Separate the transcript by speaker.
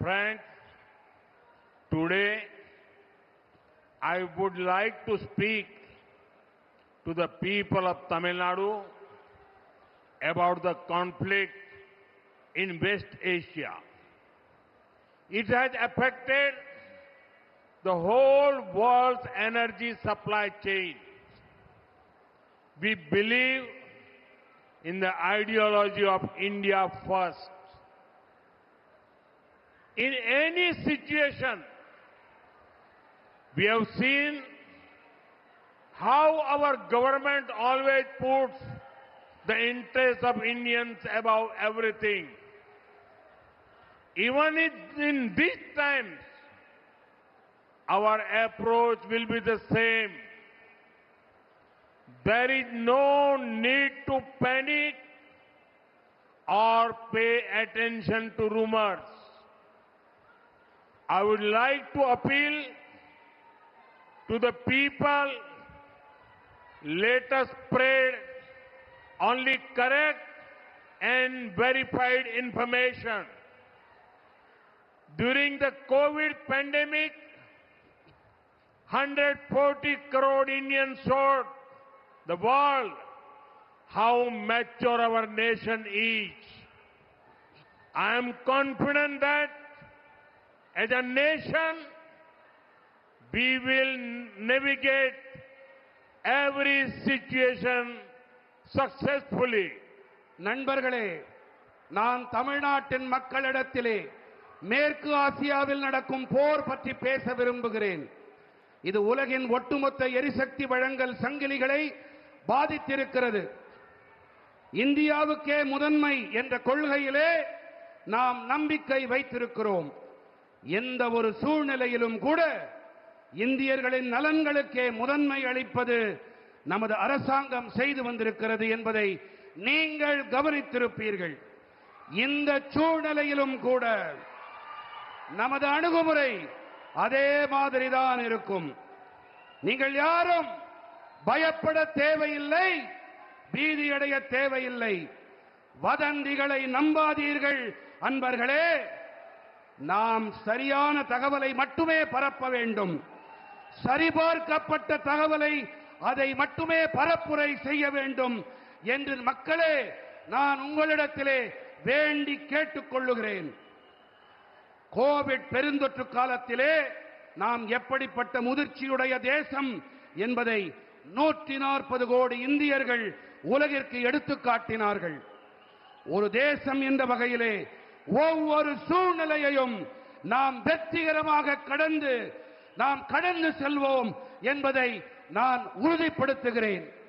Speaker 1: Friends, today I would like to speak to the people of Tamil Nadu about the conflict in West Asia. It has affected the whole world's energy supply chain. We believe in the ideology of India first. In any situation, we have seen how our government always puts the interests of Indians above everything. Even in these times, our approach will be the same. There is no need to panic or pay attention to rumors. I would like to appeal to the people, let us spread only correct and verified information. During the COVID pandemic, 140 crore Indians showed the world how mature our nation is. I am confident that as a nation, we will navigate every situation successfully.
Speaker 2: நண்பர்களே, நான் தமிழ்நாட்டின் மக்களிடத்திலே மேற்கு ஆசியாவில் நடக்கும் போர் பற்றி பேச விரும்புகிறேன். இது உலகின் ஒட்டுமொத்த எரிசக்தி வழங்கல் சங்கிலிகளை பாதித்திருக்கிறது. இந்தியாவுக்கே முதன்மை என்ற கொள்கையிலே நாம் நம்பிக்கை வைத்திருக்கிறோம். எந்த ஒரு சூழ்நிலையிலும் கூட இந்தியர்களின் நலன்களுக்கே முதன்மை அளிப்பது நமது அரசாங்கம் செய்து வந்திருக்கிறது என்பதை நீங்கள் கவனித்திருப்பீர்கள். இந்த சூழ்நிலையிலும் கூட நமது அணுகுமுறை அதே மாதிரிதான் இருக்கும். நீங்கள் யாரும் பயப்பட தேவையில்லை, பீதியடைய தேவையில்லை. வதந்திகளை நம்பாதீர்கள் அன்பர்களே. நாம் சரியான தகவலை மட்டுமே பரப்ப வேண்டும். சரிபார்க்கப்பட்ட தகவலை அதை மட்டுமே பரப்புரை செய்ய வேண்டும் என்று மக்களே நான் உங்களிடத்திலே வேண்டி கேட்டுக்கொள்ளுகிறேன். கோவிட் பெருந்தொற்று காலத்திலே நாம் எப்படிப்பட்ட முதிர்ச்சியுடைய தேசம் என்பதை 140 கோடி இந்தியர்கள் உலகிற்கு எடுத்துக் காட்டினார்கள். ஒரு தேசம் என்ற வகையிலே ஒவ்வொரு சூழ்நிலையையும் நாம் வெற்றிகரமாக கடந்து செல்வோம் என்பதை நான் உறுதிப்படுத்துகிறேன்.